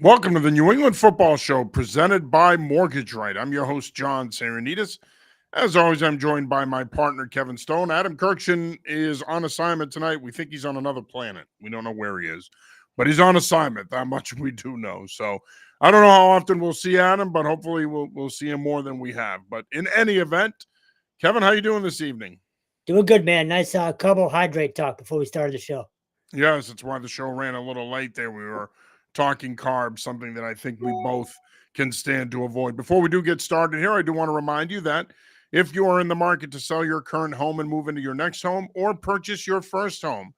Welcome to the New England Football Show presented by Mortgage Right. I'm your host, John Saranitas. As always, I'm joined by my partner, Kevin Stone. Adam Kirkshin is on assignment tonight. We think he's on another planet. We don't know where he is, but he's on assignment. That much we do know. So I don't know how often we'll see Adam, but hopefully we'll see him more than we have. But in any event, Kevin, how you doing this evening? Doing good, man. Nice carbohydrate talk before we started the show. Yes, it's why the show ran a little late there. We were talking carbs, something that I think we both can stand to avoid. Before we do get started here, I do want to remind you that if you are in the market to sell your current home and move into your next home or purchase your first home,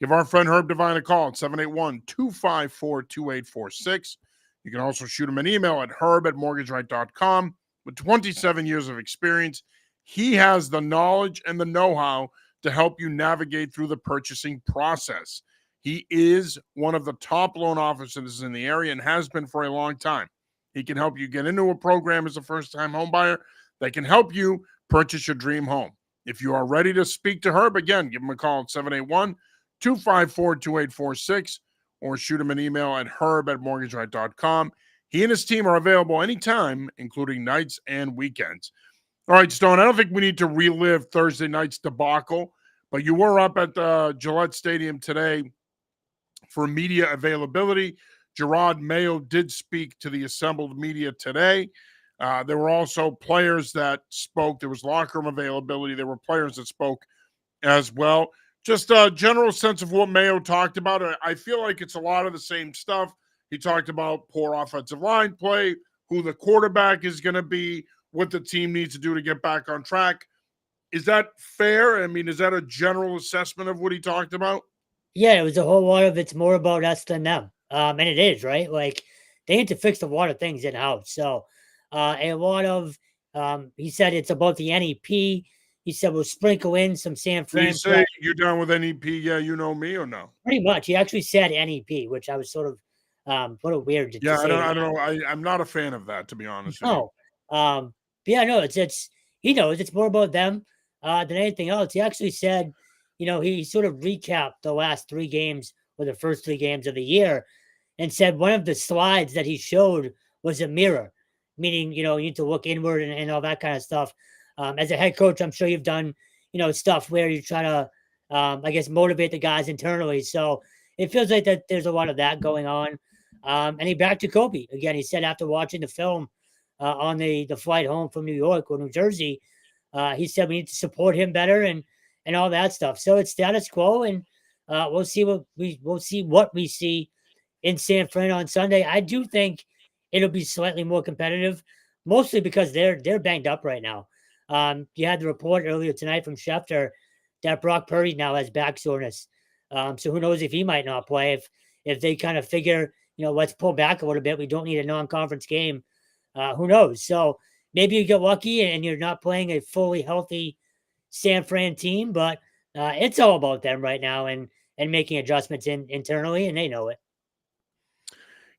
give our friend Herb Devine a call at 781 254 2846. You can also shoot him an email at herb@mortgageright.com. With 27 years of experience, he has the knowledge and the know how to help you navigate through the purchasing process. He is one of the top loan officers in the area and has been for a long time. He can help you get into a program as a first-time home buyer that can help you purchase your dream home. If you are ready to speak to Herb, again, give him a call at 781 254 2846 or shoot him an email at herb@mortgageright.com. He and his team are available anytime, including nights and weekends. All right, Stone, I don't think we need to relive Thursday night's debacle, but you were up at the Gillette Stadium today for media availability. Gerard Mayo did speak to the assembled media today. There were also players that spoke. There was locker room availability. There were players that spoke as well. Just a general sense of what Mayo talked about. I feel like it's a lot of the same stuff. He talked about poor offensive line play, who the quarterback is going to be, what the team needs to do to get back on track. Is that fair? I mean, is that a general assessment of what he talked about? Yeah, it was a whole lot of it's more about us than them. And it is, right? Like they need to fix a lot of things in house. So a lot of he said it's about the NEP. He said we'll sprinkle in some San Did he Fran say play. you're down with NEP? Yeah, you know me or no? Pretty much. He actually said NEP, which I was sort of what a weird to Yeah, I say don't. it. I don't know. I'm not a fan of that, to be honest with you. No. But yeah, no, it's he knows it's more about them than anything else. He actually said, he sort of recapped the last three games or the first three games of the year and said one of the slides that he showed was a mirror, meaning, you need to look inward and all that kind of stuff. As a head coach, I'm sure you've done, stuff where you're trying to, I guess, motivate the guys internally. So it feels like that there's a lot of that going on. And he backed Jacoby again. He said after watching the film on the flight home from New York or New Jersey, he said we need to support him better and all that stuff. So it's status quo, and we'll see what we see in San Fran on Sunday. I do think it'll be slightly more competitive, mostly because they're banged up right now. You had the report earlier tonight from Schefter that Brock Purdy now has back soreness. So who knows if he might not play if they kind of figure, let's pull back a little bit. We don't need a non-conference game. Who knows? So maybe you get lucky and you're not playing a fully healthy San Fran team, but it's all about them right now and making adjustments internally, and they know it.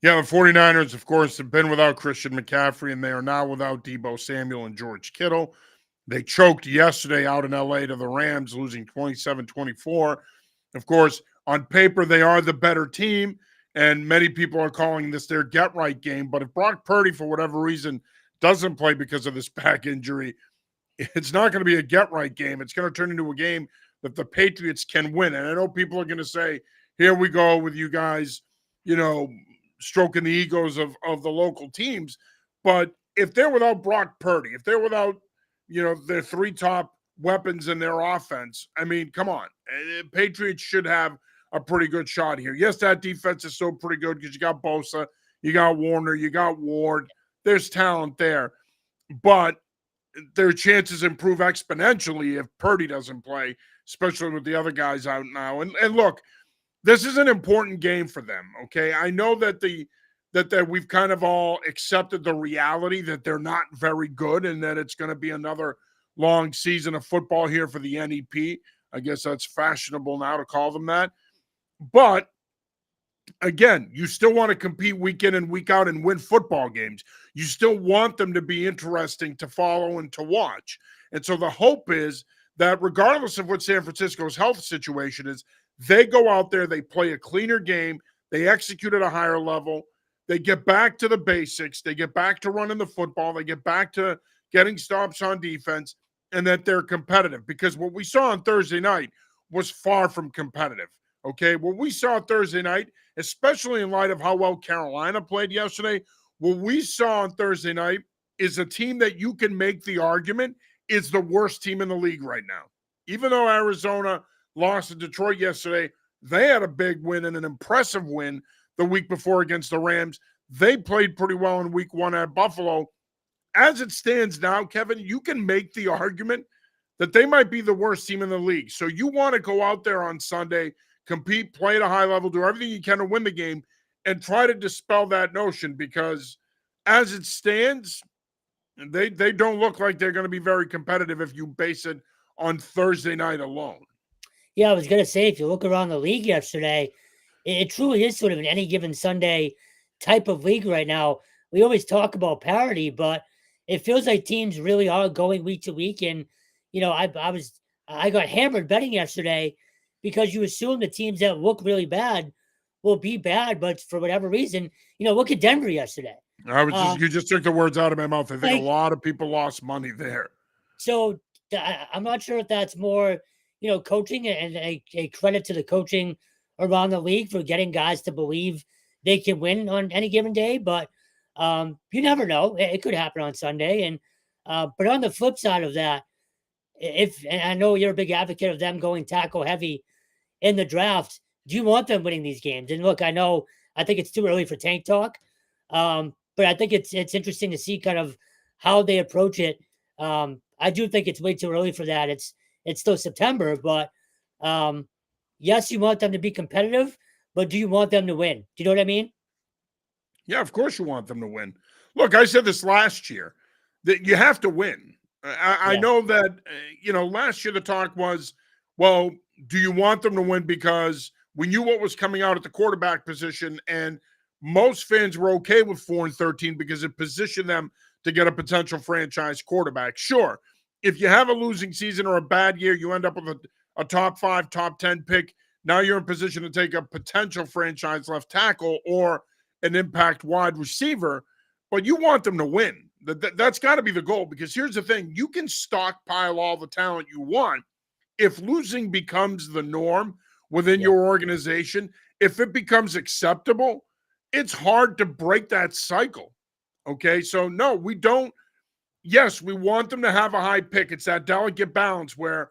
Yeah, the 49ers, of course, have been without Christian McCaffrey, and they are now without Debo Samuel and George Kittle. They choked yesterday out in LA to the Rams, losing 27-24. Of course, on paper, they are the better team, and many people are calling this their get-right game. But if Brock Purdy, for whatever reason, doesn't play because of this back injury, it's not going to be a get-right game. It's going to turn into a game that the Patriots can win. And I know people are going to say, here we go with you guys, stroking the egos of the local teams. But if they're without Brock Purdy, if they're without, their three top weapons in their offense, I mean, come on. Patriots should have a pretty good shot here. Yes, that defense is still pretty good because you got Bosa, you got Warner, you got Ward. There's talent there. But their chances improve exponentially if Purdy doesn't play, especially with the other guys out now. And look, this is an important game for them. Okay, I know that that we've kind of all accepted the reality that they're not very good and that it's going to be another long season of football here for the NEP. I guess that's fashionable now to call them that. But again, you still want to compete week in and week out and win football games. You still want them to be interesting to follow and to watch. And so the hope is that regardless of what San Francisco's health situation is, they go out there, they play a cleaner game, they execute at a higher level, they get back to the basics, they get back to running the football, they get back to getting stops on defense, and that they're competitive. Because what we saw on Thursday night was far from competitive. Okay. What we saw Thursday night, especially in light of how well Carolina played yesterday, what we saw on Thursday night is a team that you can make the argument is the worst team in the league right now. Even though Arizona lost to Detroit yesterday, they had a big win and an impressive win the week before against the Rams. They played pretty well in week 1 at Buffalo. As it stands now, Kevin, you can make the argument that they might be the worst team in the league. So you want to go out there on Sunday, compete, play at a high level, do everything you can to win the game, and try to dispel that notion, because as it stands, they don't look like they're going to be very competitive if you base it on Thursday night alone. Yeah, I was going to say, if you look around the league yesterday, it truly is sort of an any given Sunday type of league right now. We always talk about parity, but it feels like teams really are going week to week. And, I got hammered betting yesterday because you assume the teams that look really bad will be bad, but for whatever reason, look at Denver yesterday. You just took the words out of my mouth. I think Like, a lot of people lost money there. So I'm not sure if that's more, coaching and a credit to the coaching around the league for getting guys to believe they can win on any given day. But you never know; it could happen on Sunday. And but on the flip side of that, and I know you're a big advocate of them going tackle heavy in the draft, do you want them winning these games? And look, I think it's too early for tank talk, but I think it's interesting to see kind of how they approach it. I do think it's way too early for that. It's still September, but yes, you want them to be competitive, but do you want them to win? Do you know what I mean? Yeah, of course you want them to win. Look, I said this last year that you have to win. I Yeah. know that, last year the talk was, well, do you want them to win? Because we knew what was coming out at the quarterback position, and most fans were okay with 4-13 because it positioned them to get a potential franchise quarterback. Sure, if you have a losing season or a bad year, you end up with a top 5, top 10 pick. Now you're in position to take a potential franchise left tackle or an impact wide receiver, but you want them to win. That's got to be the goal, because here's the thing. You can stockpile all the talent you want. If losing becomes the norm within your organization, if it becomes acceptable, it's hard to break that cycle. Okay, so no, we don't. Yes, we want them to have a high pick. It's that delicate balance where,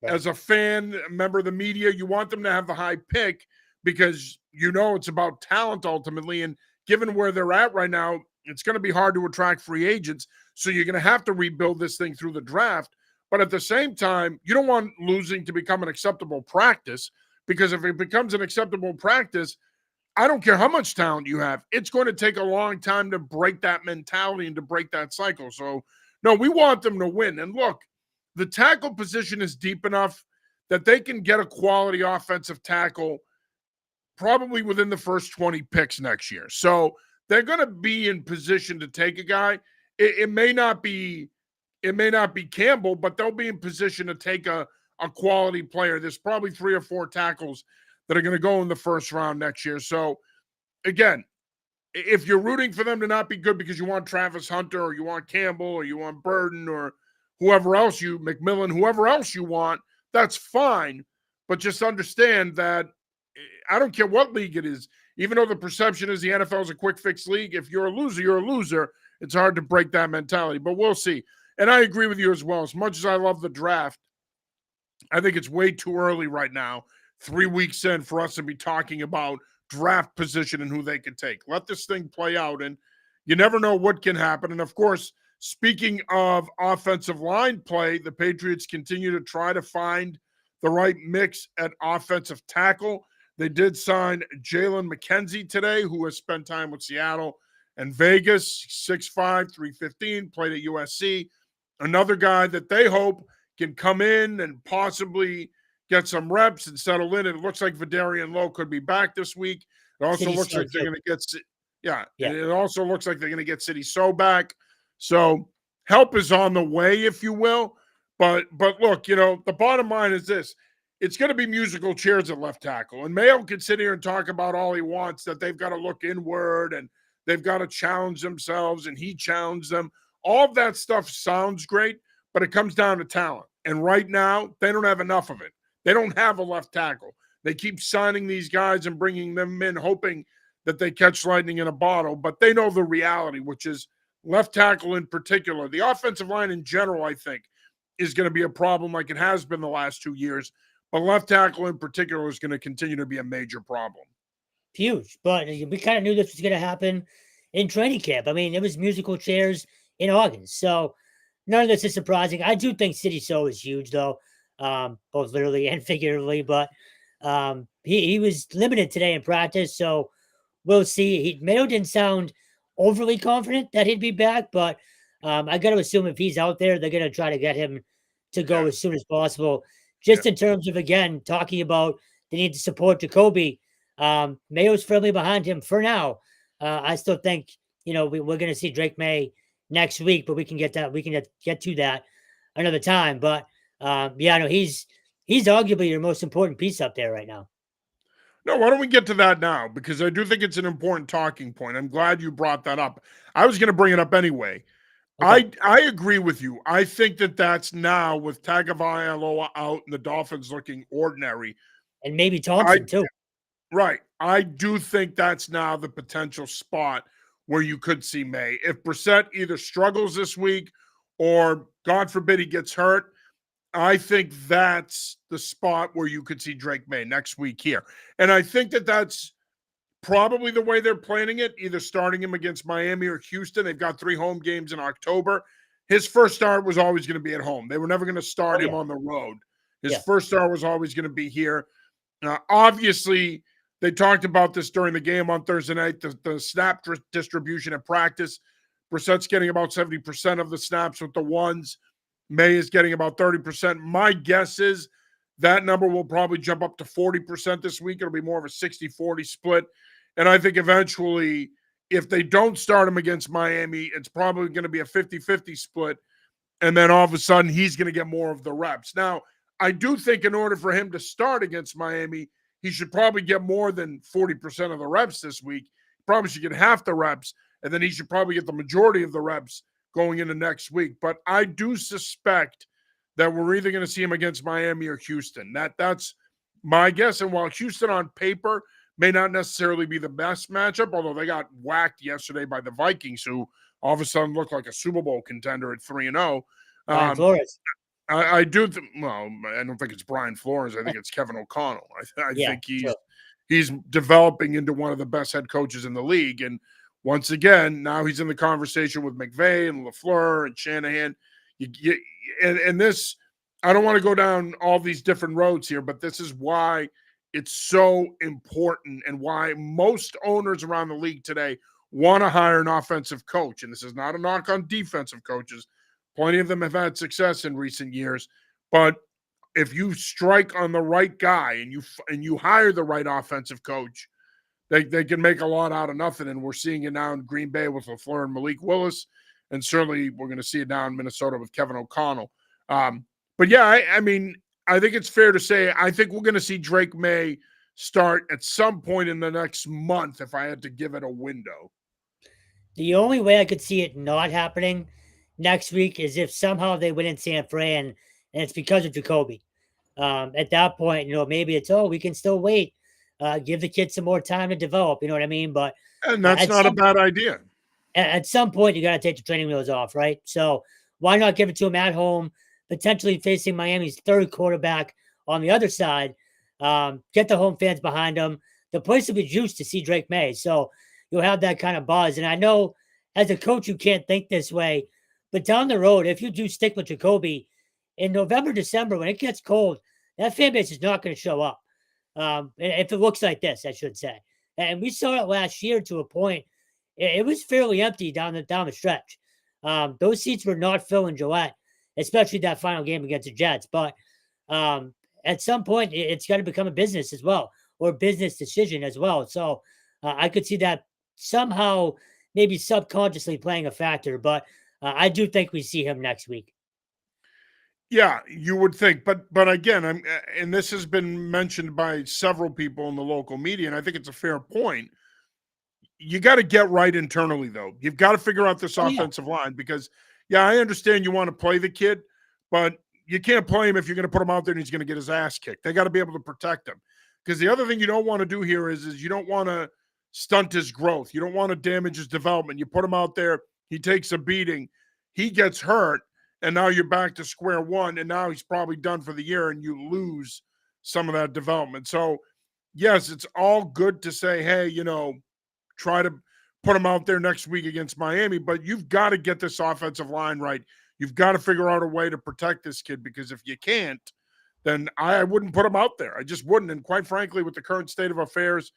as a fan, a member of the media, you want them to have the high pick because it's about talent ultimately. And given where they're at right now, it's going to be hard to attract free agents. So you're going to have to rebuild this thing through the draft. But at the same time, you don't want losing to become an acceptable practice, because if it becomes an acceptable practice, I don't care how much talent you have. It's going to take a long time to break that mentality and to break that cycle. So, no, we want them to win. And look, the tackle position is deep enough that they can get a quality offensive tackle probably within the first 20 picks next year. So they're going to be in position to take a guy. It may not be Campbell, but they'll be in position to take a quality player. There's probably 3 or 4 tackles that are going to go in the first round next year. So again, if you're rooting for them to not be good because you want Travis Hunter or you want Campbell or you want Burden or whoever else McMillan, whoever else you want, that's fine. But just understand that I don't care what league it is, even though the perception is the NFL is a quick fix league, if you're a loser, you're a loser. It's hard to break that mentality, but we'll see. And I agree with you as well. As much as I love the draft, I think it's way too early right now, 3 weeks in, for us to be talking about draft position and who they can take. Let this thing play out, and you never know what can happen. And of course, speaking of offensive line play, the Patriots continue to try to find the right mix at offensive tackle. They did sign Jalen McKenzie today, who has spent time with Seattle and Vegas, 6'5", 315, played at USC. Another guy that they hope can come in and possibly get some reps and settle in. It looks like Vidarian Lowe could be back this week. It also looks like they're going to get It also looks like they're going to get City So back. So help is on the way, if you will. But look, the bottom line is this. It's going to be musical chairs at left tackle. And Mayo can sit here and talk about all he wants, that they've got to look inward and they've got to challenge themselves, and he challenged them. All of that stuff sounds great, but it comes down to talent. And right now, they don't have enough of it. They don't have a left tackle. They keep signing these guys and bringing them in, hoping that they catch lightning in a bottle, but they know the reality, which is left tackle in particular. The offensive line in general, I think, is going to be a problem like it has been the last 2 years, but left tackle in particular is going to continue to be a major problem. Huge. But we kind of knew this was going to happen in training camp. I mean, it was musical chairs in August. So none of this is surprising. I do think City So is huge, though, both literally and figuratively. But he was limited today in practice. So we'll see. Mayo didn't sound overly confident that he'd be back, but I got to assume if he's out there, they're going to try to get him to go Yeah. as soon as possible. Yeah. Just in terms of, again, talking about the need to support Jacoby, Mayo's firmly behind him for now. I still think, we're going to see Drake May next week, but we can get to that another time. But yeah, no, he's arguably your most important piece up there right now. No, why don't we get to that now? Because I do think it's an important talking point. I'm glad you brought that up. I was going to bring it up anyway. Okay. I agree with you. I think that that's now with Tagovailoa out and the Dolphins looking ordinary. And maybe I Thompson too. Right. I do think that's now the potential spot where you could see May. If Brissett either struggles this week or, God forbid, he gets hurt, I think that's the spot where you could see Drake May next week here. And I think that that's probably the way they're planning it, either starting him against Miami or Houston. They've got 3 home games in October. His first start was always going to be at home. They were never going to start him on the road. His first start was always going to be here. Obviously, they talked about this during the game on Thursday night, the snap distribution at practice. Brissett's getting about 70% of the snaps with the ones. May is getting about 30%. My guess is that number will probably jump up to 40% this week. It'll be more of a 60-40 split. And I think eventually, if they don't start him against Miami, it's probably going to be a 50-50 split. And then all of a sudden, he's going to get more of the reps. Now, I do think in order for him to start against Miami, he should probably get more than 40% of the reps this week. Probably should get half the reps, and then he should probably get the majority of the reps going into next week. But I do suspect that we're either going to see him against Miami or Houston. That's my guess. And while Houston on paper may not necessarily be the best matchup, although they got whacked yesterday by the Vikings, who all of a sudden look like a Super Bowl contender at 3-0. Flores. I do well, I don't think it's Brian Flores. I think it's Kevin O'Connell. I think he's developing into one of the best head coaches in the league. And once again, now he's in the conversation with McVay and LaFleur and Shanahan. And this, I don't want to go down all these different roads here, but this is why it's so important and why most owners around the league today want to hire an offensive coach. And this is not a knock on defensive coaches. Plenty of them have had success in recent years, but if you strike on the right guy and you hire the right offensive coach, they can make a lot out of nothing. And we're seeing it now in Green Bay with LaFleur and Malik Willis, and certainly we're going to see it now in Minnesota with Kevin O'Connell. But yeah, I mean, I think it's fair to say I think we're going to see Drake May start at some point in the next month if I had to give it a window. The only way I could see it not happening next week is if somehow they win in San Fran and it's because of Jacoby. At that point, maybe it's, we can still wait. Give the kid some more time to develop. You know what I mean? But and that's not a bad idea. At some point, you got to take the training wheels off, right? So why not give it to him at home, potentially facing Miami's third quarterback on the other side? Get the home fans behind him. The place will be juiced to see Drake May. So you'll have that kind of buzz. And I know as a coach, you can't think this way, but down the road, if you do stick with Jacoby in November, December, when it gets cold, that fan base is not going to show up. If it looks like this, I should say. And we saw it last year to a point. It was fairly empty down the stretch. Those seats were not filling Gillette, especially that final game against the Jets. But at some point, it's got to become a business as well, or a business decision as well. So I could see that somehow, maybe subconsciously playing a factor. But I do think we see him next week. Yeah, you would think, but again, and this has been mentioned by several people in the local media, and I think it's a fair point. you got to get right internally, though. You've got to figure out this Oh yeah, offensive line because, yeah, I understand you want to play the kid, but you can't play him if you're going to put him out there and he's going to get his ass kicked. They got to be able to protect him because the other thing you don't want to do here is you don't want to stunt his growth. You don't want to damage his development. You put him out there, he takes a beating, he gets hurt, and now you're back to square one, and now he's probably done for the year, and you lose some of that development. So, yes, it's all good to say, hey, try to put him out there next week against Miami, but you've got to get this offensive line right. You've got to figure out a way to protect this kid because if you can't, then I wouldn't put him out there. I just wouldn't. And quite frankly, with the current state of affairs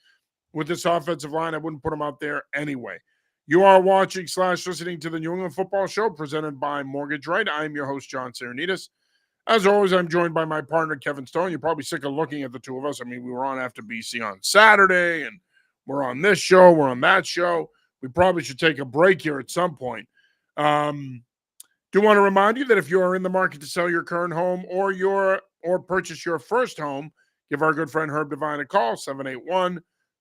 with this offensive line, I wouldn't put him out there anyway. You are watching / listening to the New England Football Show presented by Mortgage Right. I am your host, John Saranitas. As always, I'm joined by my partner, Kevin Stone. You're probably sick of looking at the two of us. I mean, we were on After BC on Saturday, and we're on this show, we're on that show. We probably should take a break here at some point. Do want to remind you that if you are in the market to sell your current home or purchase your first home, give our good friend Herb Devine a call,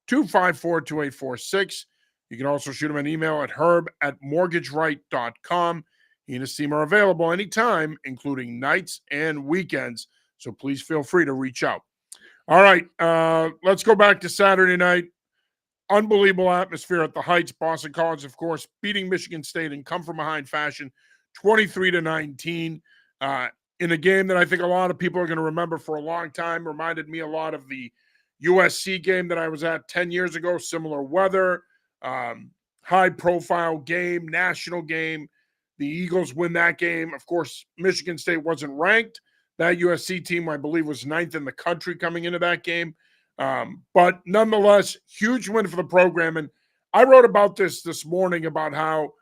781-254-2846. You can also shoot him an email at herb@mortgageright.com. He and his team are available anytime, including nights and weekends. So please feel free to reach out. All right, let's go back to Saturday night. Unbelievable atmosphere at the Heights. Boston College, of course, beating Michigan State in come-from-behind fashion, 23-19, in a game that I think a lot of people are going to remember for a long time. Reminded me a lot of the USC game that I was at 10 years ago. Similar weather, high-profile game, national game. The Eagles win that game. Of course, Michigan State wasn't ranked. That USC team, I believe, was 9th in the country coming into that game. But nonetheless, huge win for the program. And I wrote about this morning about how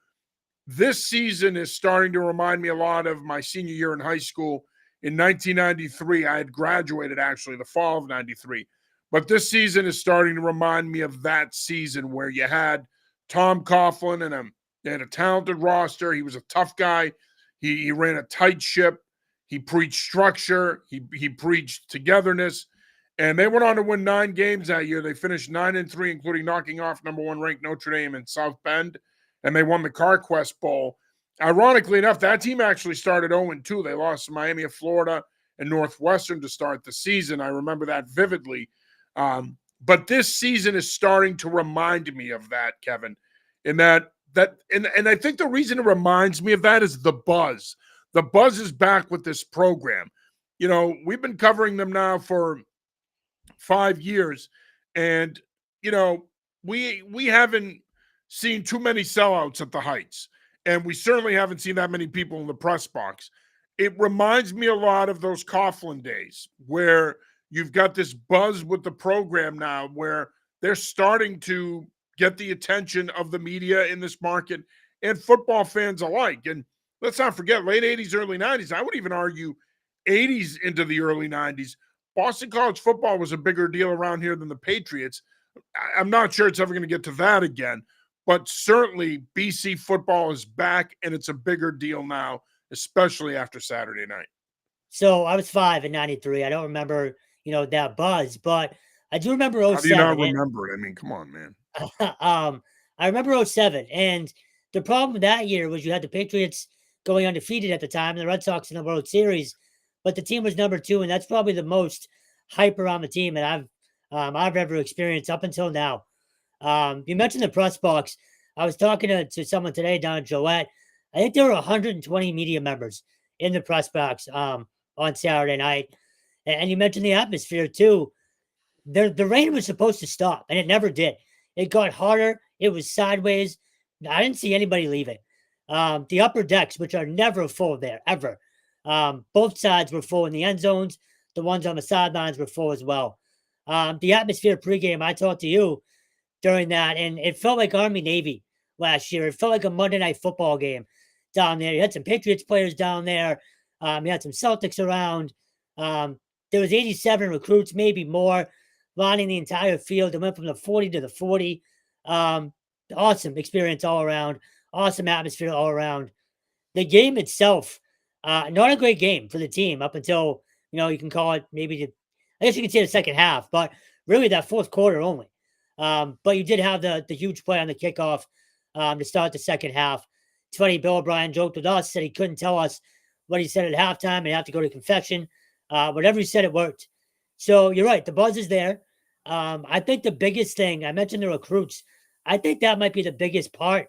this season is starting to remind me a lot of my senior year in high school in 1993. I had graduated, actually, the fall of 93. But this season is starting to remind me of that season where you had Tom Coughlin and they had a talented roster. He was a tough guy. He ran a tight ship. He preached structure. He preached togetherness. And they went on to win 9 games that year. They finished 9-3, including knocking off number 1 ranked Notre Dame in South Bend. And they won the CarQuest Bowl. Ironically enough, that team actually started 0-2. They lost to Miami of Florida and Northwestern to start the season. I remember that vividly. But this season is starting to remind me of that, Kevin. In that I think the reason it reminds me of that is the buzz. The buzz is back with this program. We've been covering them now for 5 years, and we haven't seen too many sellouts at the Heights, and we certainly haven't seen that many people in the press box. It reminds me a lot of those Coughlin days where you've got this buzz with the program now where they're starting to get the attention of the media in this market and football fans alike. And let's not forget, late 80s, early 90s, I would even argue 80s into the early 90s, Boston College football was a bigger deal around here than the Patriots. I'm not sure it's ever going to get to that again, but certainly BC football is back, and it's a bigger deal now, especially after Saturday night. So I was 5 in 93. I don't remember, that buzz, but I do remember 07. How do you not remember it? I mean, come on, man. I remember 07. And the problem that year was you had the Patriots going undefeated at the time and the Red Sox in the World Series, but the team was number 2. And that's probably the most hype around the team that I've ever experienced up until now. You mentioned the press box. I was talking to someone today down at Gillette. I think there were 120 media members in the press box on Saturday night. And you mentioned the atmosphere too. The rain was supposed to stop, and it never did. It got harder. It was sideways. I didn't see anybody leaving. The upper decks, which are never full there, ever. Both sides were full in the end zones. The ones on the sidelines were full as well. The atmosphere pregame, I talked to you during that, and it felt like Army-Navy last year. It felt like a Monday Night Football game down there. You had some Patriots players down there. You had some Celtics around. There was 87 recruits, maybe more, lining the entire field. It went from the 40 to the 40. Awesome experience all around. Awesome atmosphere all around. The game itself, not a great game for the team up until, you can call it maybe I guess you can say the second half, but really that fourth quarter only. But you did have the huge play on the kickoff to start the second half. It's funny, Bill O'Brien joked with us, said he couldn't tell us what he said at halftime and have to go to confession. Whatever he said, it worked. So you're right. The buzz is there. I think the biggest thing, I mentioned the recruits. I think that might be the biggest part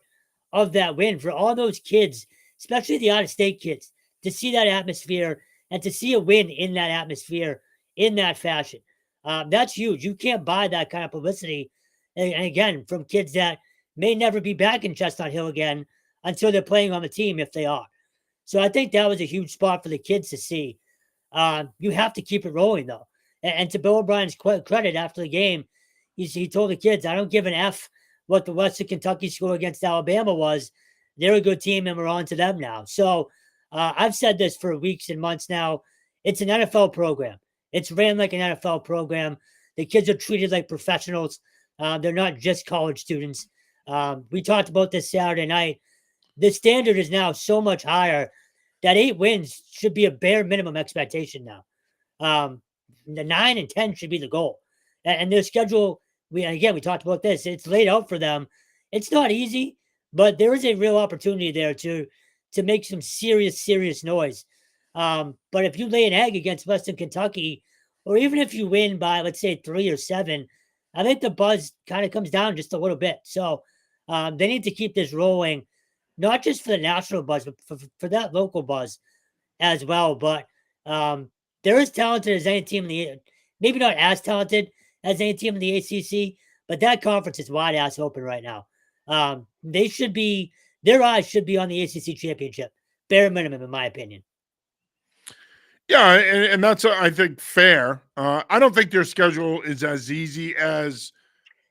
of that win for all those kids, especially the out of state kids, to see that atmosphere and to see a win in that atmosphere in that fashion. That's huge. You can't buy that kind of publicity. And again, from kids that may never be back in Chestnut Hill again until they're playing on the team, if they are. So I think that was a huge spot for the kids to see. You have to keep it rolling, though. And to Bill O'Brien's credit after the game, he told the kids, I don't give an F what the Western Kentucky score against Alabama was. They're a good team, and we're on to them now. So I've said this for weeks and months now. It's an NFL program. It's ran like an NFL program. The kids are treated like professionals. They're not just college students. We talked about this Saturday night. The standard is now so much higher that 8 wins should be a bare minimum expectation now. The 9 and 10 should be the goal. And their schedule, we talked about this. It's laid out for them. It's not easy, but there is a real opportunity there to make some serious noise. But if you lay an egg against Western Kentucky, or even if you win by, let's say, 3 or 7, I think the buzz kind of comes down just a little bit. So they need to keep this rolling, not just for the national buzz, but for that local buzz as well. But they're as talented as any team in the, maybe not as talented as any team in the ACC, but that conference is wide ass open right now. They should be, their eyes should be on the ACC championship, bare minimum, in my opinion. Yeah, and that's, I think, fair. I don't think their schedule is as easy as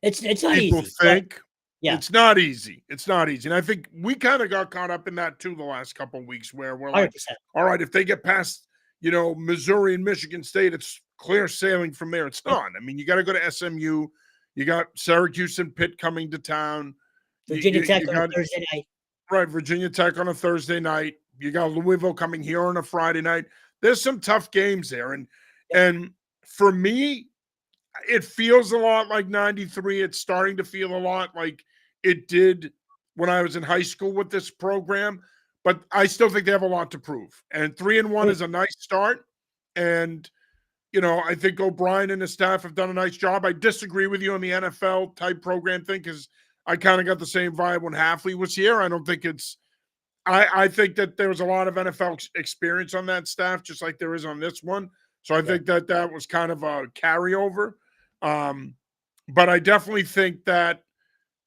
it's not people easy, think. Yeah. It's not easy. It's not easy. And I think we kind of got caught up in that too the last couple of weeks where we're like, 100%. all right, if they get past, Missouri and Michigan State, it's clear sailing from there. It's not. I mean, you got to go to SMU. You got Syracuse and Pitt coming to town. Virginia Tech on a Thursday night. Right, Virginia Tech on a Thursday night. You got Louisville coming here on a Friday night. There's some tough games there. And for me, it feels a lot like 93. It's starting to feel a lot like it did when I was in high school with this program, but I still think they have a lot to prove. And 3-1 is a nice start. And, I think O'Brien and his staff have done a nice job. I disagree with you on the NFL type program thing because I kind of got the same vibe when Hafley was here. I don't think it's, I think that there was a lot of NFL experience on that staff, just like there is on this one. So I think that was kind of a carryover. But I definitely think that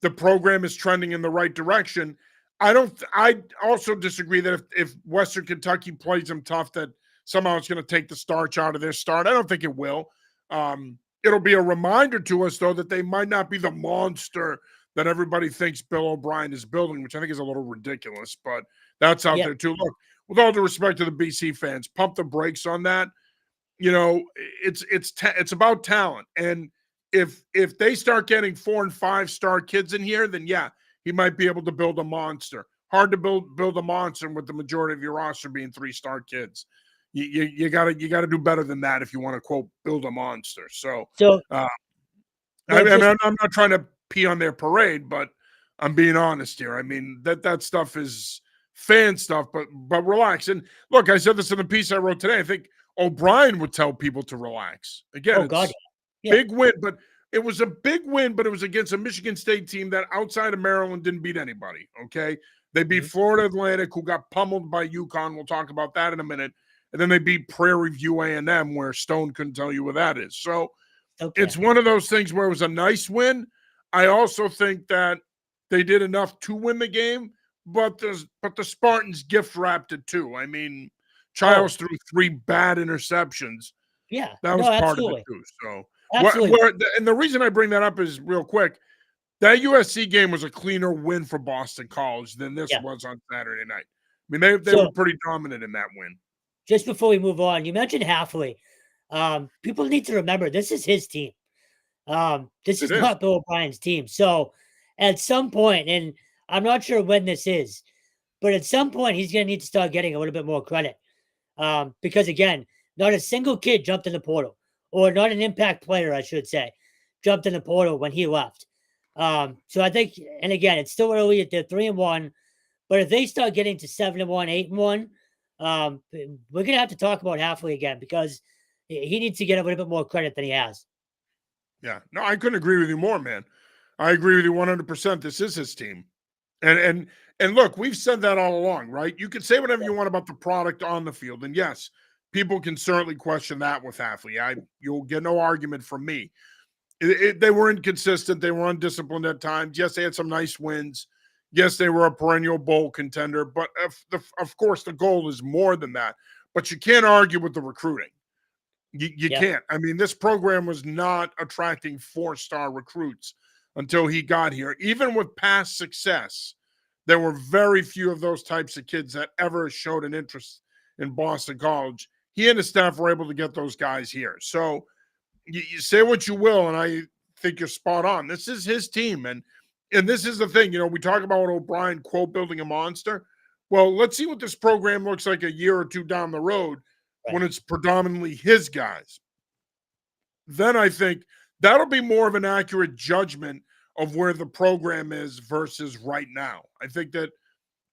the program is trending in the right direction. I also disagree that if Western Kentucky plays them tough, that somehow it's going to take the starch out of their start. I don't think it will. It'll be a reminder to us, though, that they might not be the monster that everybody thinks Bill O'Brien is building, which I think is a little ridiculous, but that's out there too. Look, with all due respect to the BC fans, pump the brakes on that. It's about talent. And if they start getting 4 and 5 star kids in here, then yeah, he might be able to build a monster. Hard to build a monster with the majority of your roster being 3-star kids. You gotta do better than that if you want to quote build a monster. So I'm not trying to pee on their parade, but I'm being honest here. I mean that stuff is fan stuff, but relax. And look, I said this in the piece I wrote today. I think O'Brien would tell people to relax. Again, big win, but it was a big win, but it was against a Michigan State team that outside of Maryland didn't beat anybody. Okay, they beat Florida Atlantic, who got pummeled by UConn. We'll talk about that in a minute. And then they beat Prairie View A&M, where Stone couldn't tell you where that is. So it's one of those things where it was a nice win. I also think that they did enough to win the game, but the Spartans gift wrapped it too. I mean, Childs threw 3 bad interceptions. Yeah, that was part of it too. So, and the reason I bring that up is real quick. That USC game was a cleaner win for Boston College than this was on Saturday night. I mean, they were pretty dominant in that win. Just before we move on, you mentioned Hafley. People need to remember this is his team. This is not Bill O'Brien's team. So at some point, and I'm not sure when this is, but at some point he's going to need to start getting a little bit more credit. Because again, not a single kid jumped in the portal, or not an impact player, I should say, jumped in the portal when he left. So I think, and again, it's still early. They're 3-1, but if they start getting to 7-1, 8-1, we're gonna have to talk about Halfley again because he needs to get a little bit more credit than he has. Yeah, no, I couldn't agree with you more, man. I agree with you 100%. This is his team. And look, we've said that all along, right? You can say whatever you want about the product on the field, and yes, people can certainly question that with Halfley. You'll get no argument from me. They were inconsistent. They were undisciplined at times. Yes, they had some nice wins. Yes, they were a perennial bowl contender. But of course, the goal is more than that. But you can't argue with the recruiting. You can't. I mean, this program was not attracting 4-star recruits until he got here. Even with past success, there were very few of those types of kids that ever showed an interest in Boston College. He and his staff were able to get those guys here. So you say what you will, and I think you're spot on. This is his team, and this is the thing. We talk about O'Brien, quote, building a monster. Well, let's see what this program looks like a year or two down the road when it's predominantly his guys. Then I think that'll be more of an accurate judgment of where the program is versus right now. I think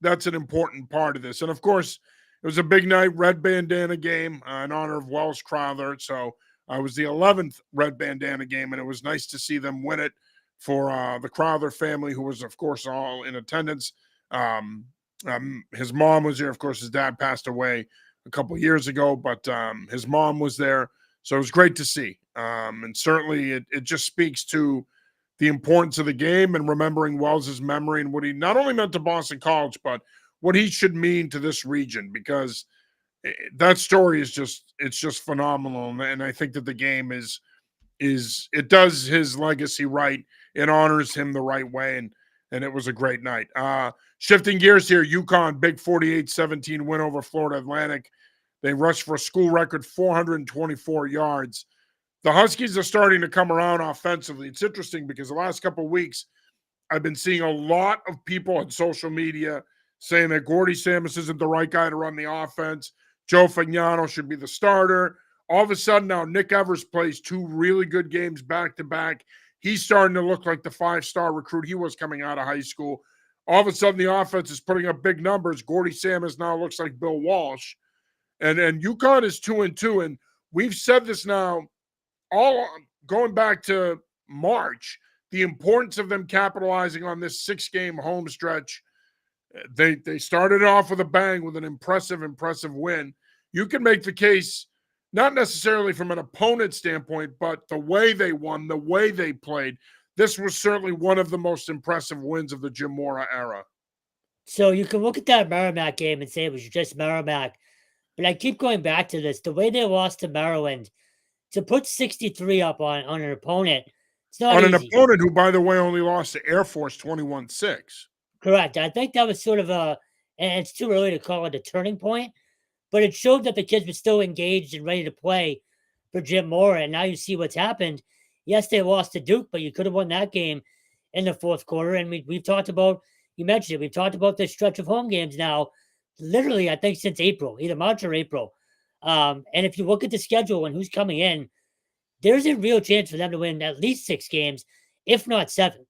that's an important part of this. And of course, it was a big night, red bandana game in honor of Wells Crowther. So it was the 11th red bandana game, and it was nice to see them win it for the Crowther family, who was, of course, all in attendance. His mom was there. Of course, his dad passed away a couple of years ago, but his mom was there. So it was great to see. And certainly it just speaks to the importance of the game and remembering Wells's memory and what he not only meant to Boston College, but what he should mean to this region, because that story is just phenomenal. And I think that the game it does his legacy right. It honors him the right way. And it was a great night. Shifting gears here, UConn, big 48-17 win over Florida Atlantic. They rushed for a school record 424 yards. The Huskies are starting to come around offensively. It's interesting because the last couple of weeks, I've been seeing a lot of people on social media saying that Gordy Samus isn't the right guy to run the offense. Joe Fagnano should be the starter. All of a sudden now, Nick Evers plays 2 really good games back-to-back. He's starting to look like the 5-star recruit he was coming out of high school. All of a sudden, the offense is putting up big numbers. Gordy Samus now looks like Bill Walsh. And UConn is 2-2. And we've said this now, all going back to March, the importance of them capitalizing on this 6-game home stretch. They started off with a bang with an impressive win. You can make the case, not necessarily from an opponent standpoint, but the way they won, the way they played. This was certainly one of the most impressive wins of the Jim Mora era. So you can look at that Merrimack game and say it was just Merrimack. But I keep going back to this. The way they lost to Maryland, to put 63 up on an opponent, it's not on easy. An opponent who, by the way, only lost to Air Force 21-6. Correct. I think that was sort of and it's too early to call it a turning point, but it showed that the kids were still engaged and ready to play for Jim Mora. And now you see what's happened. Yes, they lost to Duke, but you could have won that game in the fourth quarter. And we've talked about, you mentioned it, we've talked about this stretch of home games now, literally, I think since April, either March or April. And if you look at the schedule and who's coming in, there's a real chance for them to win at least 6 games, if not 7.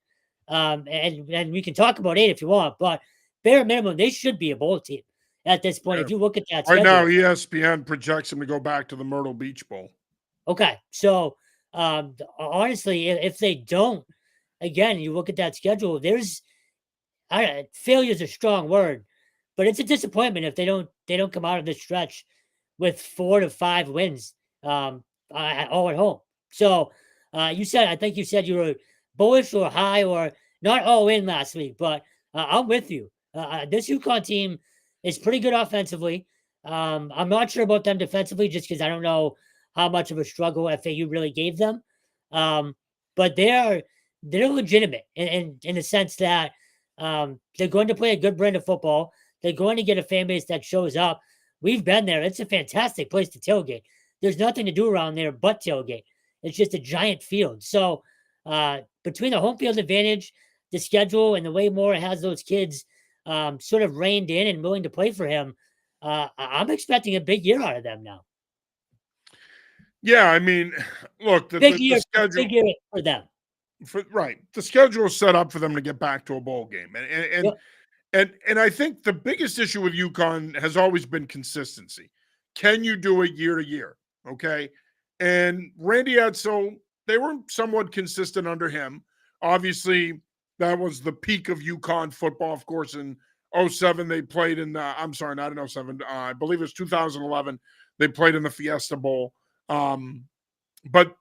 And we can talk about 8 if you want, but bare minimum, they should be a bowl team at this point. If you look at that right schedule. now, ESPN projects them to go back to the Myrtle Beach Bowl. Okay, so honestly, if they don't, again, you look at that schedule. There's failure is a strong word, but it's a disappointment if they don't come out of this stretch with 4 to 5 wins, all at home. So I think you said you were bullish or high or not all in last week, but I'm with you. This UConn team is pretty good offensively. I'm not sure about them defensively just because I don't know how much of a struggle FAU really gave them. But they're legitimate in the sense that they're going to play a good brand of football. They're going to get a fan base that shows up. We've been there. It's a fantastic place to tailgate. There's nothing to do around there but tailgate. It's just a giant field. So between the home field advantage, the schedule, and the way Mora has those kids sort of reined in and willing to play for him, I'm expecting a big year out of them now. Yeah, I mean, look, Big the year, schedule big year for them. the schedule is set up for them to get back to a bowl game, Yep. and I think the biggest issue with UConn has always been consistency. Can you do it year to year? Okay, and Randy Edsall, they were somewhat consistent under him. Obviously, that was the peak of UConn football. Of course, in '07 they played in. I'm sorry, not in '07. I believe it was 2011. They played in the Fiesta Bowl. Um, but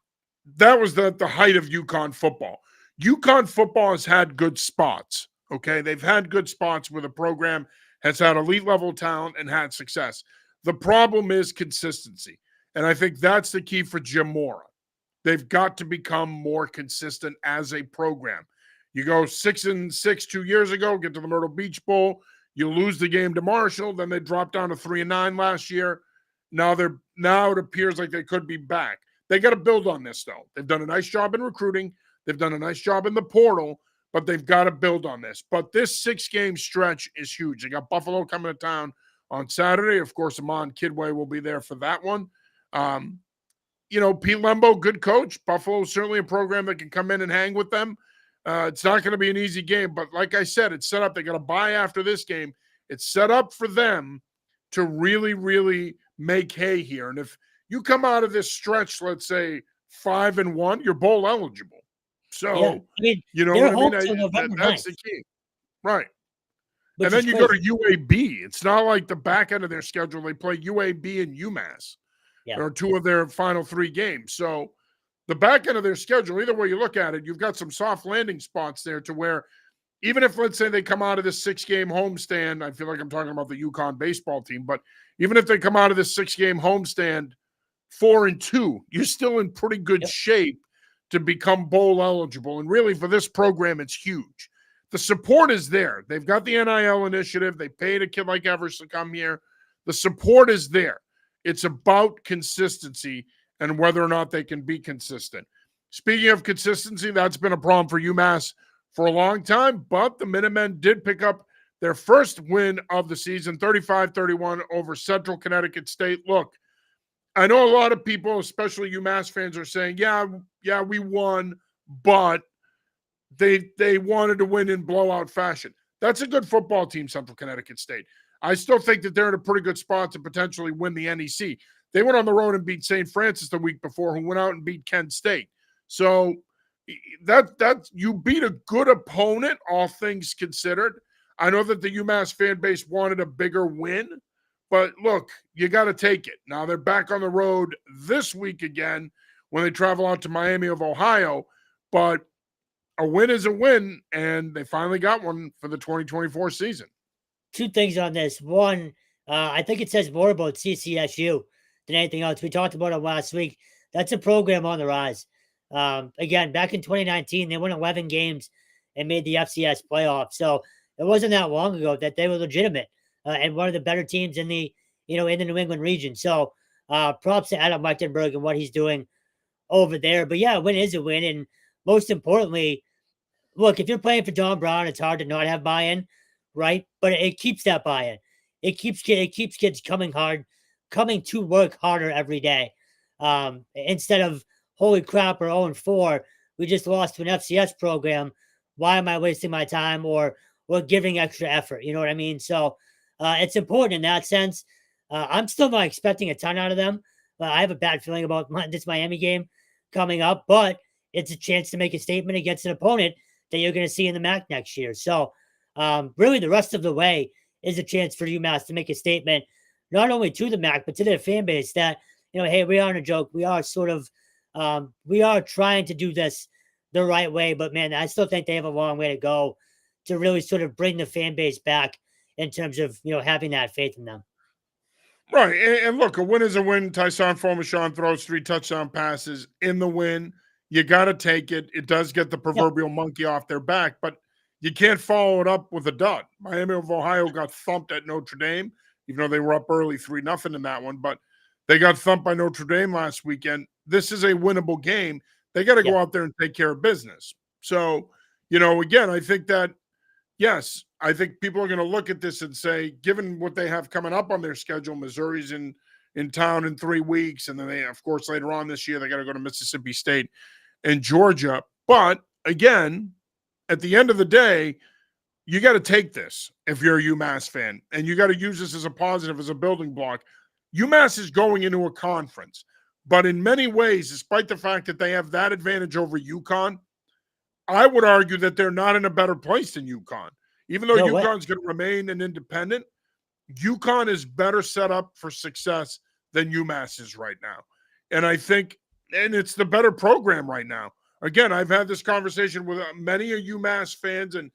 that was the height of UConn football. UConn football has had good spots. Okay, they've had good spots where the program has had elite level talent and had success. The problem is consistency, and I think that's the key for Jim Mora. They've got to become more consistent as a program. You go 6-6 2 years ago, get to the Myrtle Beach Bowl, you lose the game to Marshall, then they dropped down to 3-9 last year. Now it appears like they could be back. They got to build on this, though. They've done a nice job in recruiting. They've done a nice job in the portal, but they've got to build on this. But this 6-game stretch is huge. They got Buffalo coming to town on Saturday. Of course, Amon Kidway will be there for that one. Pete Lembo, good coach. Buffalo is certainly a program that can come in and hang with them. It's not going to be an easy game, but like I said, it's set up. They got to buy after this game. It's set up for them to really, really make hay here. And if you come out of this stretch, let's say 5-1, you're bowl eligible. Yeah. So, I mean, you know they're what I mean? home till November That's 9th, the key. Right. And which then is you go crazy. to UAB. It's not like the back end of their schedule. They play UAB and UMass. Yeah. Or two of their final 3 games. So the back end of their schedule, either way you look at it, you've got some soft landing spots there to where even if, let's say, they come out of this 6-game homestand, I feel like I'm talking about the UConn baseball team, but even if they come out of this 6-game homestand 4-2, you're still in pretty good Yep. shape to become bowl eligible. And really, for this program, it's huge. The support is there. They've got the NIL initiative. They paid a kid like Evers to come here. The support is there. It's about consistency and whether or not they can be consistent. Speaking of consistency, that's been a problem for UMass for a long time, but the Minutemen did pick up their first win of the season, 35-31 over Central Connecticut State. Look, I know a lot of people, especially UMass fans, are saying, yeah, we won, but they wanted to win in blowout fashion. That's a good football team, Central Connecticut State. I still think that they're in a pretty good spot to potentially win the NEC. They went on the road and beat St. Francis the week before, who went out and beat Kent State. So that you beat a good opponent, all things considered. I know that the UMass fan base wanted a bigger win, but look, you got to take it. Now they're back on the road this week again when they travel out to Miami of Ohio, but a win is a win, and they finally got one for the 2024 season. 2 things on this. One, I think it says more about CCSU than anything else. We talked about it last week. That's a program on the rise. Again, back in 2019, they won 11 games and made the FCS playoff. So it wasn't that long ago that they were legitimate and one of the better teams in the in the New England region. So props to Adam Lechtenberg and what he's doing over there. But yeah, a win is a win, and most importantly, look, if you're playing for Don Brown, it's hard to not have buy-in, right? But it keeps that buy-in. It keeps kids coming to work harder every day. Instead of holy crap, we're 0-4, we just lost to an FCS program. Why am I wasting my time or giving extra effort? You know what I mean? So it's important in that sense. I'm still not expecting a ton out of them. I have a bad feeling about this Miami game coming up, but it's a chance to make a statement against an opponent that you're going to see in the MAC next year. So, really, the rest of the way is a chance for UMass to make a statement, not only to the MAC, but to their fan base that, hey, we aren't a joke. We are we are trying to do this the right way. But, man, I still think they have a long way to go to really sort of bring the fan base back in terms of, having that faith in them. Right. And look, a win is a win. Tyson Fomashawn throws 3 touchdown passes in the win. You got to take it. It does get the proverbial monkey off their back, but you can't follow it up with a dud. Miami of Ohio got thumped at Notre Dame, even though they were up early 3-0 in that one, but they got thumped by Notre Dame last weekend. This is a winnable game. They got to go out there and take care of business. So, again, I think that, yes, I think people are going to look at this and say, given what they have coming up on their schedule, Missouri's in in town in 3 weeks. And then they, of course, later on this year, they got to go to Mississippi State and Georgia. But again, at the end of the day, you got to take this if you're a UMass fan, and you got to use this as a positive, as a building block. UMass is going into a conference, but in many ways, despite the fact that they have that advantage over UConn, I would argue that they're not in a better place than UConn. Even though No way. UConn's going to remain an independent, UConn is better set up for success than UMass is right now. And I think, and it's the better program right now. Again, I've had this conversation with many of UMass fans and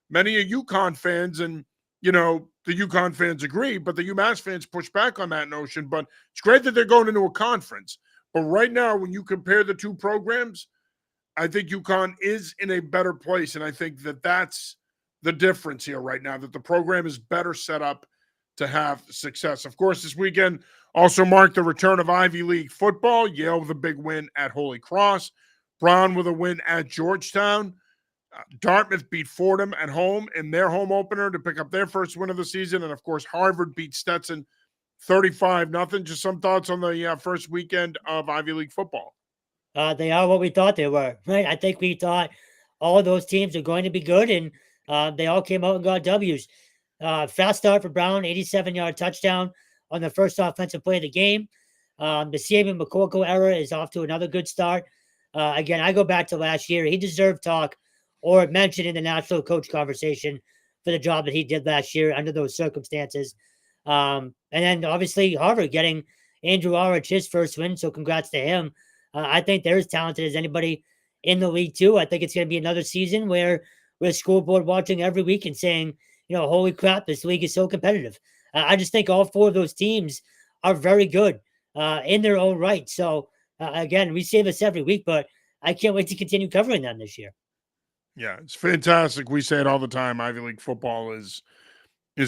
many of UConn fans, and, you know, the UConn fans agree, but the UMass fans push back on that notion. But it's great that they're going into a conference. But right now, when you compare the two programs, I think UConn is in a better place. And I think that that's the difference here right now, that the program is better set up to have success. Of course, this weekend also marked the return of Ivy League football. Yale with a big win at Holy Cross. Brown with a win at Georgetown. Dartmouth beat Fordham at home in their home opener to pick up their first win of the season. And, of course, Harvard beat Stetson 35-0. Just some thoughts on the first weekend of Ivy League football. They are what we thought they were, right? I think we thought all of those teams are going to be good, and they all came out and got W's. Fast start for Brown, 87-yard touchdown on the first offensive play of the game. The Saban McCorkle era is off to another good start. Again, I go back to last year. He deserved talk or mention in the national coach conversation for the job that he did last year under those circumstances. And then obviously Harvard getting Andrew Ulrich his first win, so congrats to him. I think they're as talented as anybody in the league too. I think it's going to be another season where we're scoreboard watching every week and saying, you know, holy crap, this league is so competitive. I just think all four of those teams are very good in their own right. So again, we say this every week, but I can't wait to continue covering them this year. Yeah, it's fantastic. We say it all the time. Ivy League football is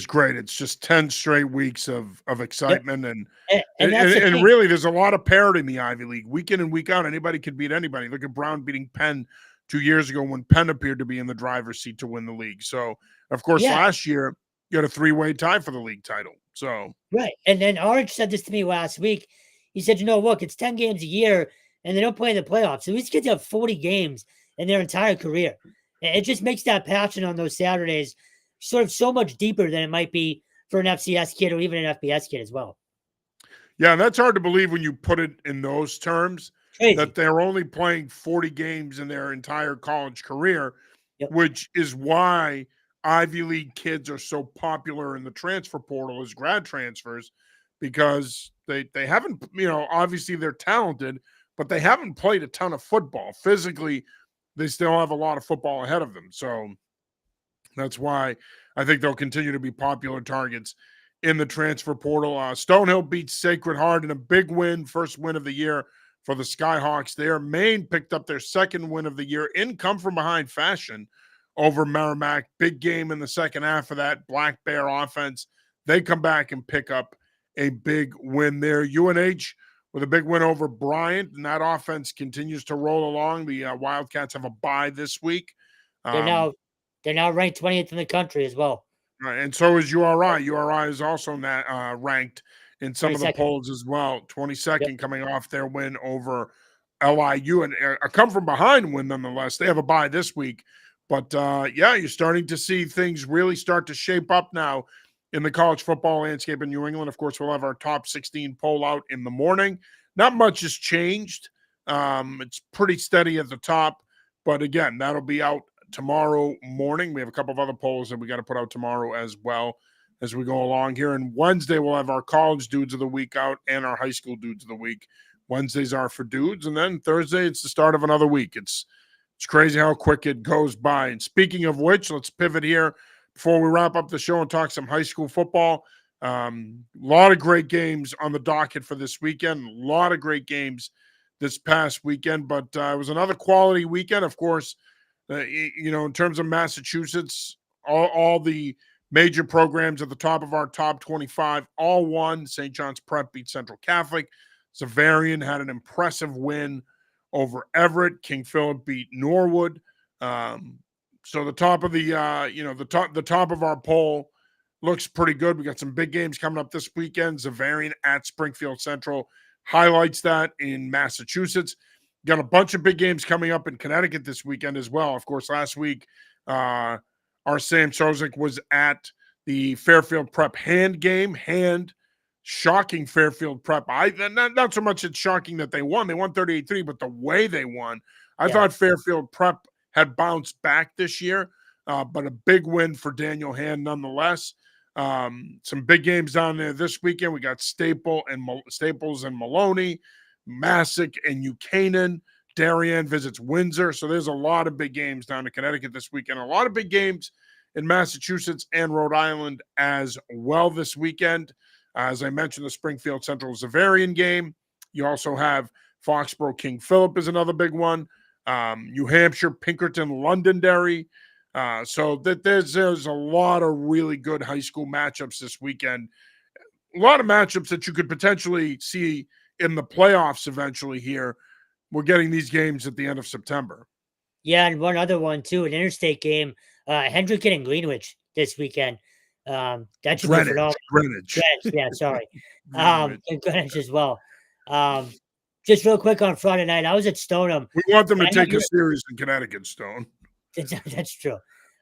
great. It's just 10 straight weeks of excitement. Yep. And That's the and thing. really, there's a lot of parity in the Ivy League. Week in and week out, anybody can beat anybody. Look at Brown beating Penn 2 years ago when Penn appeared to be in the driver's seat to win the league. So, of course, Yeah. last year, you had a three-way tie for the league title. So, Right. And then Orange said this to me last week. He said, you know, look, it's 10 games a year and they don't play in the playoffs. So these kids have 40 games in their entire career. It just makes that passion on those Saturdays sort of so much deeper than it might be for an FCS kid or even an FBS kid as well. yeah, that's hard to believe when you put it in those terms, Crazy. that they're only playing 40 games in their entire college career, Yep. which is why Ivy League kids are so popular in the transfer portal as grad transfers, because they haven't, you know, obviously they're talented, but they haven't played a ton of football. Physically, they still have a lot of football ahead of them. So that's why I think they'll continue to be popular targets in the transfer portal. Stonehill beats Sacred Heart in a big win, first win of the year for the Skyhawks there. Maine picked up their second win of the year in come-from-behind fashion over Merrimack. Big game in the second half of that Black Bear offense. They come back and pick up a big win there. UNH with a big win over Bryant, and that offense continues to roll along. The Wildcats have a bye this week. They're now ranked 20th in the country as well. Right, and so is URI. URI is also ranked in some of the 22nd. polls as well. 22nd, Yep. coming off their win over LIU, and a come from behind win nonetheless. They have a bye this week, but yeah, you're starting to see things really start to shape up now in the college football landscape in New England. Of course, we'll have our top 16 poll out in the morning. Not much has changed. It's pretty steady at the top, but again, that'll be out tomorrow morning. We have a couple of other polls that we got to put out tomorrow as well as we go along here. And Wednesday, we'll have our college dudes of the week out and our high school dudes of the week. Wednesdays are for dudes. And then Thursday, it's the start of another week. It's crazy how quick it goes by. And speaking of which, let's pivot here before we wrap up the show and talk some high school football. A lot of great games on the docket for this weekend. A lot of great games this past weekend, but it was another quality weekend. Of course, you know, in terms of Massachusetts, all the major programs at the top of our top 25 all won. St. John's Prep beat Central Catholic. Xaverian had an impressive win over Everett. King Philip beat Norwood. So the top of the the top of our poll looks pretty good. We got some big games coming up this weekend. Zavarian at Springfield Central highlights that in Massachusetts. Got a bunch of big games coming up in Connecticut this weekend as well. Of course, last week, our Sam Sozik was at the Fairfield Prep hand game. Shocking Fairfield Prep. Not so much it's shocking that they won. They won 38-3, but the way they won. I thought Fairfield Prep had bounced back this year, but a big win for Daniel Hand nonetheless. Some big games down there this weekend. We got Staples and Maloney, Massac and Buchanan. Darien visits Windsor. So there's a lot of big games down in Connecticut this weekend. A lot of big games in Massachusetts and Rhode Island as well this weekend. As I mentioned, the Springfield Central Zavarian game. You also have Foxborough King Philip is another big one. New Hampshire, Pinkerton, Londonderry. So that there's a lot of really good high school matchups this weekend. A lot of matchups that you could potentially see in the playoffs eventually here. We're getting these games at the end of September. Yeah, and one other one too, an interstate game, Hendricken and Greenwich this weekend. That should be phenomenal. Greenwich. Yeah, sorry. And Greenwich as well. Just real quick on Friday night, I was at Stoneham. We want them to take a series in Connecticut, Stone. That's true.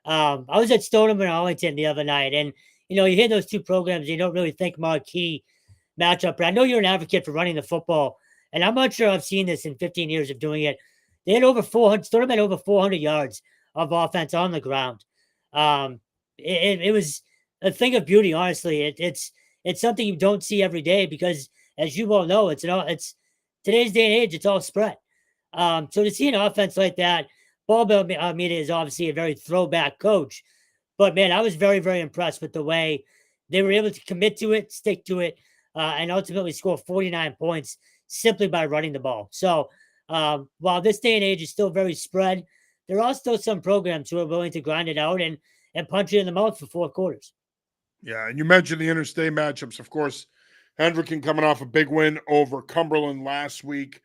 I was at Stoneham and Arlington the other night, and you hear those two programs, you don't really think marquee matchup. But I know you're an advocate for running the football, and I'm not sure I've seen this in 15 years of doing it. They had over 400. Stoneham had over 400 yards of offense on the ground. It was a thing of beauty, honestly. It's something you don't see every day because, as you well know, it's today's day and age. It's all spread. So to see an offense like that, Ball Bell Media is obviously a very throwback coach, but man, I was very, very impressed with the way they were able to commit to it, stick to it, and ultimately score 49 points simply by running the ball. So while this day and age is still very spread, there are still some programs who are willing to grind it out and punch you in the mouth for 4 quarters. Yeah, and you mentioned the interstate matchups. Of course, Hendricken coming off a big win over Cumberland last week.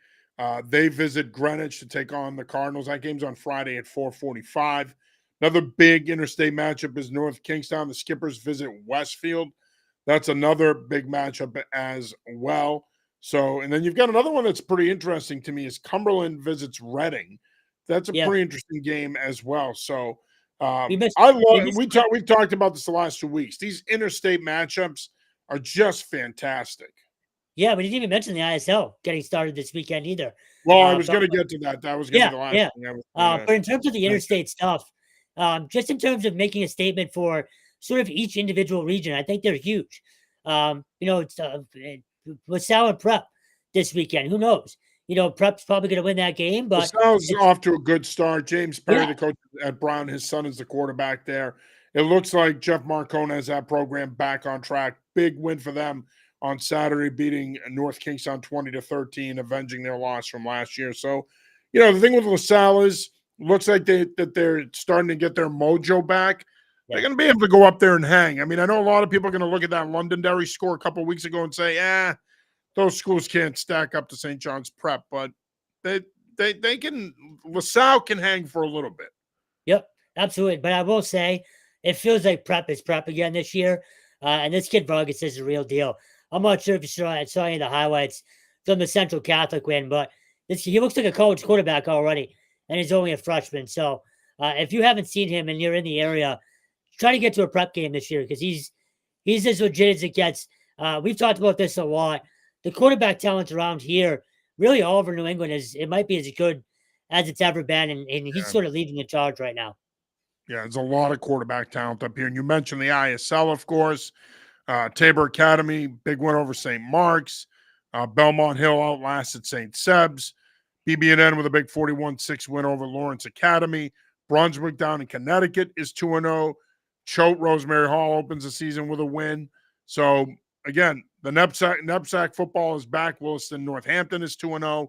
They visit Greenwich to take on the Cardinals. That game's on Friday at 4:45. Another big interstate matchup is North Kingstown. The Skippers visit Westfield. That's another big matchup as well. So, and then you've got another one that's pretty interesting to me is Cumberland visits Reading. That's a pretty interesting game as well. So, we've talked about this the last 2 weeks. These interstate matchups are just fantastic. Yeah, we didn't even mention the ISL getting started this weekend either. Well, I was going to get to that. That was going to be the last thing. But in terms of the interstate stuff, just in terms of making a statement for sort of each individual region, I think they're huge. It's LaSalle and Prep this weekend. Who knows? Prep's probably going to win that game. But LaSalle's off to a good start. James Perry, the coach at Brown, his son is the quarterback there. It looks like Jeff Marcone has that program back on track. Big win for them on Saturday, beating North Kingstown 20-13, avenging their loss from last year. So, the thing with LaSalle is, looks like they're starting to get their mojo back. Yeah. They're going to be able to go up there and hang. I mean, I know a lot of people are going to look at that Londonderry score a couple of weeks ago and say, those schools can't stack up to St. John's Prep, but they can. LaSalle can hang for a little bit. Yep, absolutely. But I will say, it feels like Prep is Prep again this year, and this kid Vargas is a real deal. I'm not sure if you saw any of the highlights from the Central Catholic win, but he looks like a college quarterback already, and he's only a freshman. So if you haven't seen him and you're in the area, try to get to a Prep game this year because he's as legit as it gets. We've talked about this a lot. The quarterback talent around here, really all over New England, it might be as good as it's ever been, and he's sort of leading the charge right now. Yeah, there's a lot of quarterback talent up here. And you mentioned the ISL, of course. Tabor Academy, big win over St. Mark's. Belmont Hill outlasted St. Seb's. BB&N with a big 41-6 win over Lawrence Academy. Brunswick down in Connecticut is 2-0. Choate Rosemary Hall opens the season with a win. So, again, the NEPSAC football is back. Williston Northampton is 2-0.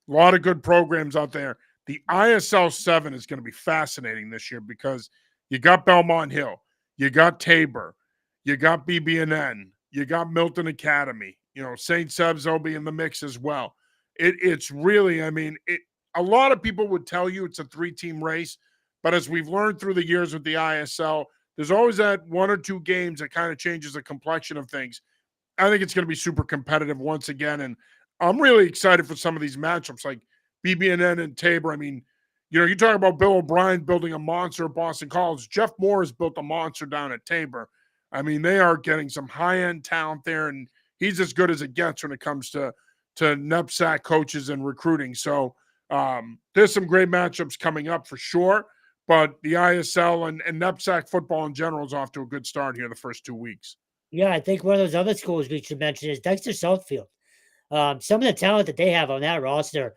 A lot of good programs out there. The ISL 7 is going to be fascinating this year because you got Belmont Hill, you got Tabor, you got BB&N, you got Milton Academy. St. Seb's will be in the mix as well. It's really, a lot of people would tell you it's a 3-team race, but as we've learned through the years with the ISL, there's always that one or two games that kind of changes the complexion of things. I think it's going to be super competitive once again, and I'm really excited for some of these matchups like BB&N and Tabor. I mean, you talk about Bill O'Brien building a monster at Boston College. Jeff Moore has built a monster down at Tabor. I mean, they are getting some high-end talent there, and he's as good as it gets when it comes to NEPSAC coaches and recruiting. So there's some great matchups coming up for sure. But the ISL and NEPSAC football in general is off to a good start here the first 2 weeks. Yeah, I think one of those other schools we should mention is Dexter Southfield. Some of the talent that they have on that roster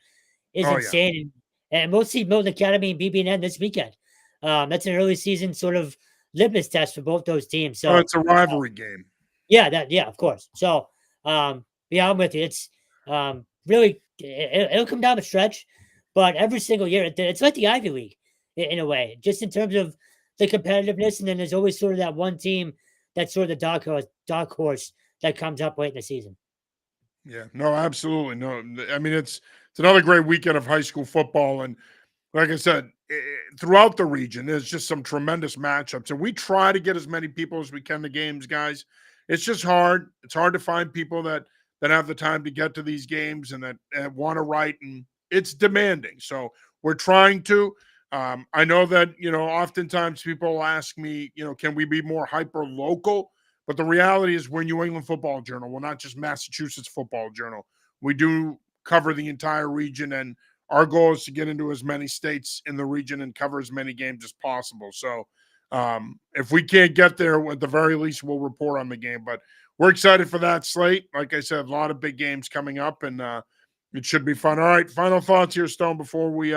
is Oh, yeah. insane. And we'll see Milton Academy and BB&N this weekend. That's an early season sort of litmus test for both those teams. Oh, So it's a rivalry game. yeah, of course. So yeah, I'm with you. It's really it'll come down the stretch, but every single year it's like the Ivy League in a way, just in terms of the competitiveness. And then there's always sort of that one team that's sort of the dark horse that comes up late in the season. Yeah, no, absolutely. No, I mean, it's another great weekend of high school football. And like I said, throughout the region, there's just some tremendous matchups. And we try to get as many people as we can to games, guys. It's just hard. It's hard to find people that have the time to get to these games and that want to write. And it's demanding. So we're trying to. I know that, oftentimes people ask me, can we be more hyper local? But the reality is we're New England Football Journal. We're not just Massachusetts Football Journal. We do cover the entire region, and our goal is to get into as many states in the region and cover as many games as possible. So if we can't get there, at the very least, we'll report on the game. But we're excited for that slate. Like I said, a lot of big games coming up, and it should be fun. All right, final thoughts here, Stone, before we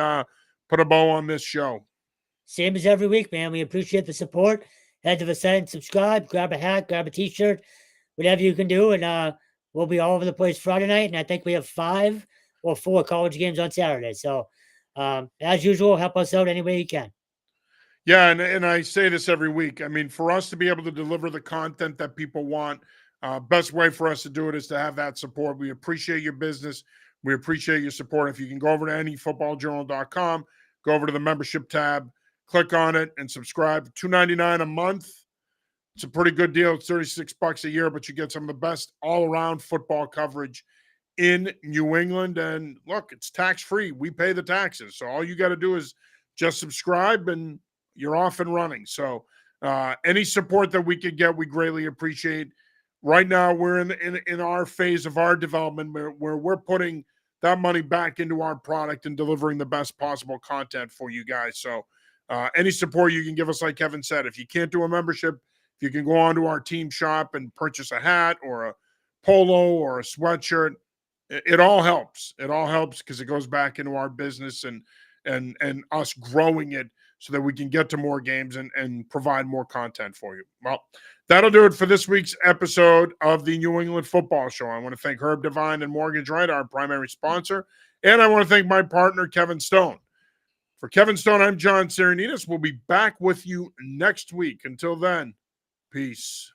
put a bow on this show. Same as every week, man. We appreciate the support. Head to the site and subscribe, grab a hat, grab a t-shirt, whatever you can do. And we'll be all over the place Friday night. And I think we have 5 or 4 college games on Saturday. So as usual, help us out any way you can. Yeah, and I say this every week. I mean, for us to be able to deliver the content that people want, best way for us to do it is to have that support. We appreciate your business. We appreciate your support. If you can go over to anyfootballjournal.com, go over to the membership tab, click on it, and subscribe. $2.99 a month. It's a pretty good deal. It's $36 a year, but you get some of the best all-around football coverage in New England. And look, it's tax-free. We pay the taxes. So all you got to do is just subscribe, and you're off and running. So any support that we could get, we greatly appreciate. Right now, we're in our phase of our development where we're putting that money back into our product and delivering the best possible content for you guys. So any support you can give us, like Kevin said, if you can't do a membership, if you can go onto our team shop and purchase a hat or a polo or a sweatshirt, it all helps. It all helps because it goes back into our business and us growing it so that we can get to more games and provide more content for you. Well, that'll do it for this week's episode of the New England Football Show. I want to thank Herb Devine and Mortgage Right, our primary sponsor, and I want to thank my partner, Kevin Stone. For Kevin Stone, I'm John Serenitas. We'll be back with you next week. Until then, peace.